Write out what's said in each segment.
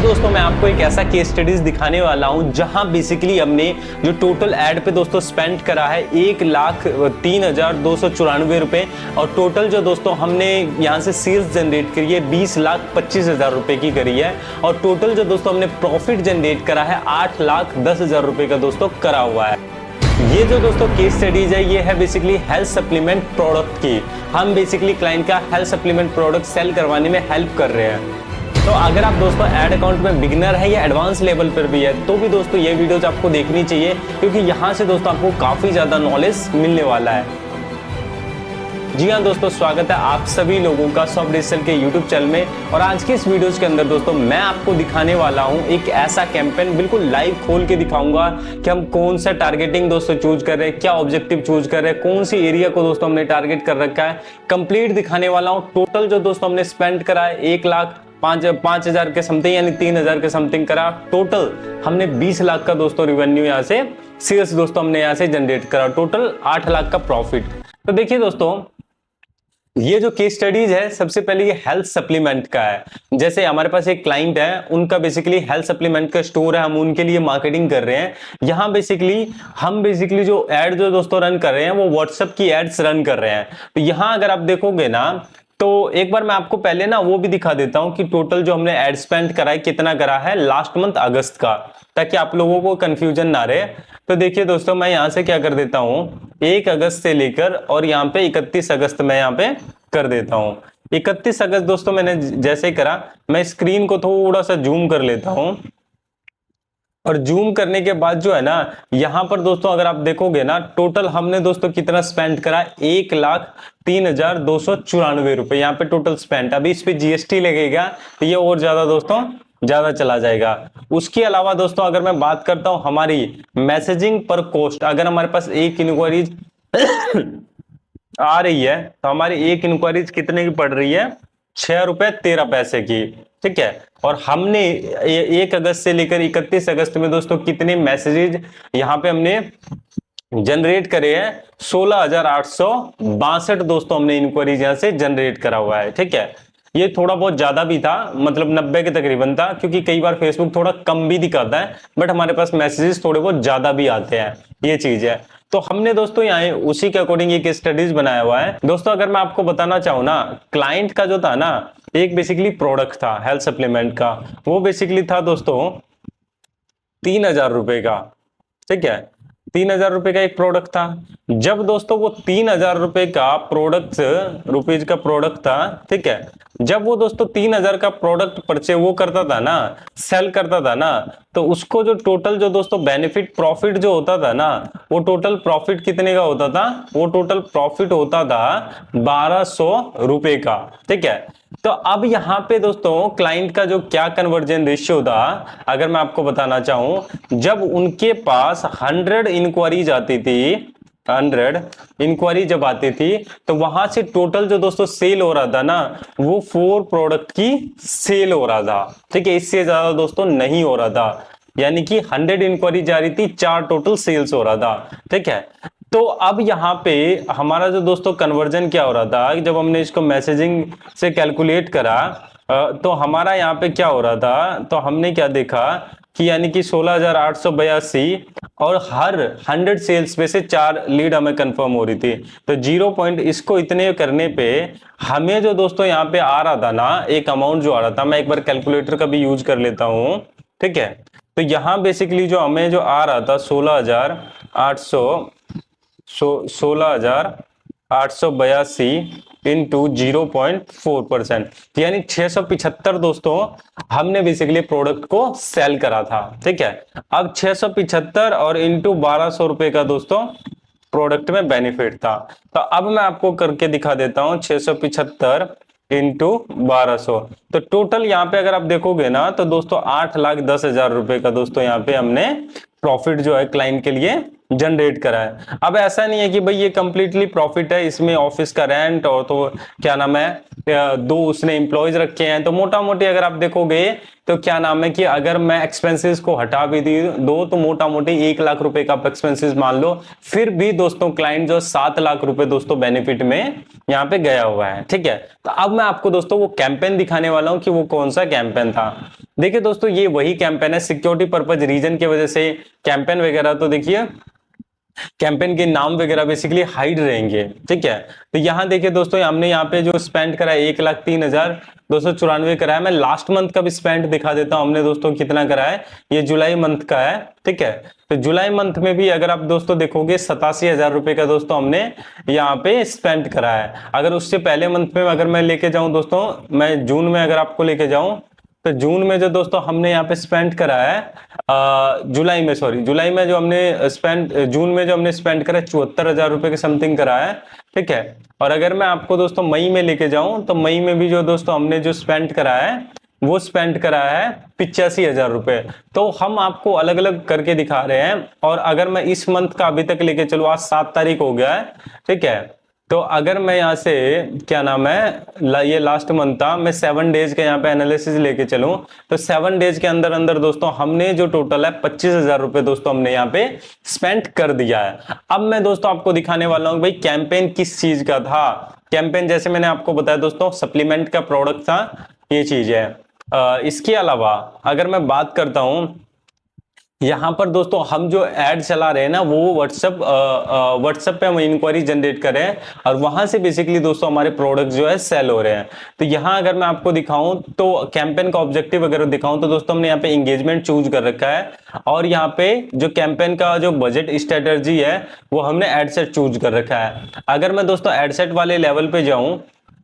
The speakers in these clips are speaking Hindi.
दोस्तों मैं आपको एक ऐसा केस स्टडीज दिखाने वाला हूं जहां बेसिकली हमने जो टोटल एड पे दोस्तों स्पेंड करा है 1,03,294 रुपए और टोटल जो दोस्तों हमने यहां से सेल्स जनरेट करी है 20,25,000 रुपए की करी है और टोटल जो दोस्तों हमने प्रॉफिट जनरेट करा है 8,10,000 रुपए का दोस्तों करा हुआ है। ये जो दोस्तों केस स्टडीज है ये है बेसिकली हेल्थ सप्लीमेंट प्रोडक्ट की। हम बेसिकली क्लाइंट का हेल्थ सप्लीमेंट प्रोडक्ट सेल करवाने में हेल्प कर रहे हैं। तो अगर आप दोस्तों एड अकाउंट में बिगिनर है या एडवांस लेवल पर भी है तो भी दोस्तों ये वीडियोज आपको देखनी चाहिए क्योंकि यहाँ से दोस्तों आपको काफी ज्यादा नॉलेज मिलने वाला है। जी हाँ दोस्तों, स्वागत है आप सभी लोगों का सॉफ्ट डिजिटल के यूट्यूब चैनल में। और आज के इस वीडियोज के अंदर दोस्तों मैं आपको दिखाने वाला हूँ एक ऐसा कैंपेन, बिल्कुल लाइव खोल के दिखाऊंगा कि हम कौन सा टारगेटिंग दोस्तों चूज कर रहे हैं, क्या ऑब्जेक्टिव चूज कर रहे हैं, कौन सी एरिया को दोस्तों हमने टारगेट कर रखा है, कंप्लीट दिखाने वाला हूँ। टोटल जो दोस्तों हमने स्पेंड करा है 1,05,000 के समथिंग यानी 3,000 के समथिंग करा। टोटल हमने 20 लाख का दोस्तों रिवेन्यू यहाँ से सेल्स दोस्तों हमने यहाँ से जनरेट करा। टोटल 8 लाख का प्रॉफिट। तो देखिए दोस्तों ये जो केस स्टडीज है सबसे पहले ये हेल्थ सप्लीमेंट का है। जैसे हमारे पास एक क्लाइंट है, उनका बेसिकली हेल्थ सप्लीमेंट का स्टोर है, हम उनके लिए मार्केटिंग कर रहे हैं। यहाँ हम बेसिकली जो एड जो दोस्तों रन कर रहे हैं वो व्हाट्सएप की एड्स रन कर रहे हैं। तो यहाँ अगर आप देखोगे ना तो एक बार मैं आपको पहले ना वो भी दिखा देता हूं कि टोटल जो हमने एड स्पेंड करा है कितना करा है लास्ट मंथ अगस्त का, ताकि आप लोगों को कंफ्यूजन ना रहे। तो देखिए दोस्तों मैं यहां से क्या कर देता हूं 1 अगस्त से लेकर और यहां पे 31 अगस्त मैं यहां पे कर देता हूं। 31 अगस्त दोस्तों मैंने जैसे करा, मैं स्क्रीन को थोड़ा सा जूम कर लेता हूं और जूम करने के बाद जो है ना यहां पर दोस्तों अगर आप देखोगे ना टोटल हमने दोस्तों कितना स्पेंड करा 1,03,294 रुपए यहाँ पे टोटल स्पेंड। अभी इस पे जीएसटी लगेगा तो ये और ज्यादा दोस्तों ज्यादा चला जाएगा। उसके अलावा दोस्तों अगर मैं बात करता हूं हमारी मैसेजिंग पर कॉस्ट, अगर हमारे पास एक इंक्वायरीज आ रही है तो हमारी एक इंक्वायरीज कितने की पड़ रही है 6 रुपए 13 पैसे की, ठीक है। और हमने 1 अगस्त से लेकर 31 अगस्त में दोस्तों कितने मैसेजेस यहाँ पे हमने जनरेट करे हैं 16,862 दोस्तों हमने इंक्वायरीज यहाँ से जनरेट करा हुआ है, ठीक है। ये थोड़ा बहुत ज्यादा भी था, मतलब 90 के तकरीबन था, क्योंकि कई बार फेसबुक थोड़ा कम भी दिखाता है बट हमारे पास मैसेजेस थोड़े बहुत ज्यादा भी आते हैं, ये चीज है। तो हमने दोस्तों यहाँ उसी के अकॉर्डिंग एक स्टडीज बनाया हुआ है। दोस्तों अगर मैं आपको बताना चाहूँ ना, क्लाइंट का जो था ना एक बेसिकली प्रोडक्ट था हेल्थ सप्लीमेंट का, वो बेसिकली था दोस्तों 3,000 रुपए का, ठीक है। 3,000 रुपए का एक प्रोडक्ट था। जब दोस्तों वो 3,000 रुपए का प्रोडक्ट रुपीज का प्रोडक्ट था, ठीक है, जब वो दोस्तों 3,000 का प्रोडक्ट परचेज वो करता था ना, सेल करता था ना, तो उसको जो टोटल जो दोस्तों बेनिफिट प्रॉफिट जो होता था ना, वो टोटल प्रॉफिट कितने का होता था, वो टोटल प्रॉफिट होता था 1,200 रुपए का, ठीक है। तो अब यहाँ पे दोस्तों क्लाइंट का जो क्या कन्वर्जन रेशियो था अगर मैं आपको बताना चाहूं, जब उनके पास 100 इंक्वायरीज आती थी, 100 इंक्वायरी जब आती थी तो वहां से टोटल जो दोस्तों सेल हो रहा था ना वो 4 प्रोडक्ट की सेल हो रहा था, ठीक है। इससे ज्यादा दोस्तों नहीं हो रहा था, यानी कि 100 इंक्वायरी जा रही थी, 4 टोटल सेल्स हो रहा था, ठीक है। तो अब यहाँ पे हमारा जो दोस्तों कन्वर्जन क्या हो रहा था, जब हमने इसको मैसेजिंग से कैलकुलेट करा तो हमारा यहाँ पे क्या हो रहा था, तो हमने क्या देखा कि यानी कि 16,882 और हर 100 सेल्स पे से 4 लीड हमें कंफर्म हो रही थी। तो 0 पॉइंट इसको इतने करने पे हमें जो दोस्तों यहाँ पे आ रहा था ना एक अमाउंट जो आ रहा था, मैं एक बार कैलकुलेटर का भी यूज कर लेता हूँ, ठीक है। तो यहाँ बेसिकली जो हमें जो आ रहा था 16,882 इंटू 0.4%, यानी 675 दोस्तों हमने बेसिकली प्रोडक्ट को सेल करा था, ठीक है। अब 675 और इंटू 1,200 रुपए का दोस्तों प्रोडक्ट में बेनिफिट था। तो अब मैं आपको करके दिखा देता हूं 675 इंटू 1,200, तो टोटल यहाँ पे अगर आप देखोगे ना तो दोस्तों 8,10,000 रुपए का दोस्तों यहाँ पे हमने प्रॉफिट जो है क्लाइंट के लिए जनरेट करा है। अब ऐसा नहीं है कि भाई ये कंप्लीटली प्रॉफिट है, इसमें ऑफिस का रेंट और तो क्या नाम है दो उसने एम्प्लॉयज रखे हैं, तो मोटा मोटी अगर आप देखोगे तो क्या नाम है कि अगर मैं एक्सपेंसेस को हटा भी दो तो मोटा मोटी 1 लाख रुपए का एक्सपेंसेस मान लो, फिर भी दोस्तों क्लाइंट जो 7 लाख रुपए दोस्तों बेनिफिट में यहाँ पे गया हुआ है। ठीक है, तो अब मैं आपको दोस्तों वो कैंपेन दिखाने वाला हूं कि वो कौन सा कैंपेन था। देखिए दोस्तों, ये वही कैंपेन है, सिक्योरिटी पर्पज रीजन की वजह से कैंपेन वगैरह तो देखिए कैंपेन के नाम वगैरह बेसिकली हाइड रहेंगे। ठीक है, तो यहाँ देखिए दोस्तों, हमने यहाँ पे जो स्पेंड करा है 1,03,294 करा है। मैं लास्ट मंथ का भी स्पेंड दिखा देता हूँ हमने दोस्तों कितना करा है। ये जुलाई मंथ का है। ठीक है, तो जुलाई मंथ में भी अगर आप दोस्तों देखोगे 87,000 रुपए का दोस्तों हमने यहाँ पे स्पेंड करा है। अगर उससे पहले मंथ में अगर मैं लेके जाऊं दोस्तों, मैं जून में अगर आपको लेके जाऊं तो जून में जो दोस्तों हमने यहाँ पे स्पेंड करा है जुलाई में जो हमने स्पेंड जून में जो हमने स्पेंड करा है 74,000 रुपए के समथिंग करा है। ठीक है, और अगर मैं आपको दोस्तों मई में लेके जाऊं तो मई में भी जो दोस्तों हमने जो स्पेंड करा है वो स्पेंड करा है 85,000 रुपए। तो हम आपको अलग अलग करके दिखा रहे हैं। और अगर मैं इस मंथ का अभी तक लेके चलूं, आज 7 तारीख हो गया है। ठीक है, तो अगर मैं यहाँ से क्या नाम है ये लास्ट मंथ था, मैं 7 डेज का यहाँ पे एनालिसिस लेके चलूं तो 7 डेज के अंदर अंदर दोस्तों हमने जो टोटल है 25,000 रुपए दोस्तों हमने यहाँ पे स्पेंड कर दिया है। अब मैं दोस्तों आपको दिखाने वाला हूँ भाई कैंपेन किस चीज का था। कैंपेन जैसे मैंने आपको बताया दोस्तों सप्लीमेंट का प्रोडक्ट था, ये चीज है। इसके अलावा अगर मैं बात करता हूं, यहां पर दोस्तों हम जो एड चला रहे हैं ना वो व्हाट्सएप पे हम इंक्वायरी जनरेट कर रहे हैं और वहां से बेसिकली दोस्तों हमारे प्रोडक्ट जो है सेल हो रहे हैं। तो यहां अगर मैं आपको दिखाऊं तो कैंपेन का ऑब्जेक्टिव अगर दिखाऊं तो दोस्तों हमने यहाँ पे एंगेजमेंट चूज कर रखा है और यहाँ पे जो कैंपेन का जो बजट स्ट्रेटजी है वो हमने एडसेट चूज कर रखा है। अगर मैं दोस्तों एडसेट वाले लेवल पे जाऊं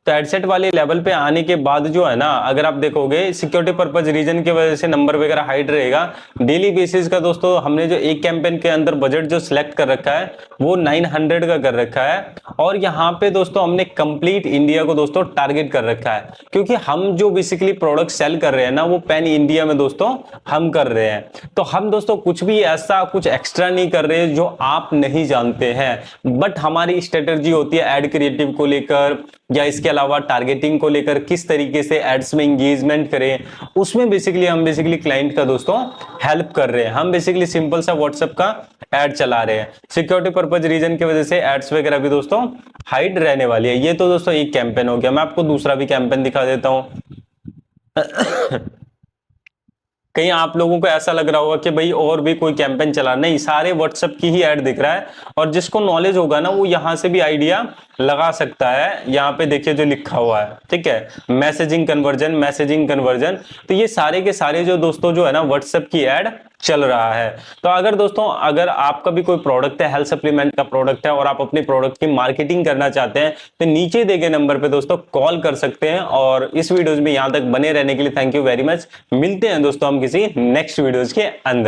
तो एडसेट वाले लेवल पे आने के बाद जो है ना, अगर आप देखोगे सिक्योरिटी पर्पज रीजन की वजह से नंबर वगैरह हाइड रहेगा। डेली बेसिस का दोस्तों हमने जो एक कैंपेन के अंदर बजट जो सिलेक्ट कर रखा है वो 900 का कर रखा है और यहाँ पे दोस्तों हमने कंप्लीट इंडिया को दोस्तों टारगेट कर रखा है, क्योंकि हम जो बेसिकली प्रोडक्ट सेल कर रहे हैं ना वो पैन इंडिया में दोस्तों हम कर रहे हैं। तो हम दोस्तों कुछ भी ऐसा कुछ एक्स्ट्रा नहीं कर रहे जो आप नहीं जानते हैं, बट हमारी स्ट्रेटजी होती है एड क्रिएटिव को लेकर या इसके अलावा टारगेटिंग को लेकर किस तरीके से एड्स में एंगेजमेंट करें, उसमें बेसिकली हम क्लाइंट का दोस्तों हेल्प कर रहे हैं। हम बेसिकली सिंपल सा व्हाट्सएप का एड चला रहे हैं। सिक्योरिटी पर्पज रीजन की वजह से एड्स वगैरह भी दोस्तों हाइड रहने वाली है। ये तो दोस्तों एक कैंपेन हो गया। मैं आपको दूसरा भी कैंपेन दिखा देता हूं। कहीं आप लोगों को ऐसा लग रहा होगा कि भाई और भी कोई कैंपेन चला, नहीं, सारे व्हाट्सएप की ही ऐड दिख रहा है और जिसको नॉलेज होगा ना वो यहां से भी आइडिया लगा सकता है। यहाँ पे देखिए जो लिखा हुआ है, ठीक है, मैसेजिंग कन्वर्जन। तो ये सारे के सारे जो दोस्तों जो है ना व्हाट्सएप की ऐड चल रहा है। तो अगर दोस्तों अगर आपका भी कोई प्रोडक्ट है, हेल्थ सप्लीमेंट का प्रोडक्ट है और आप अपने प्रोडक्ट की मार्केटिंग करना चाहते हैं तो नीचे दिए गए नंबर पे दोस्तों कॉल कर सकते हैं। और इस वीडियोस में यहां तक बने रहने के लिए थैंक यू वेरी मच। मिलते हैं दोस्तों हम किसी नेक्स्ट वीडियोस के अंदर।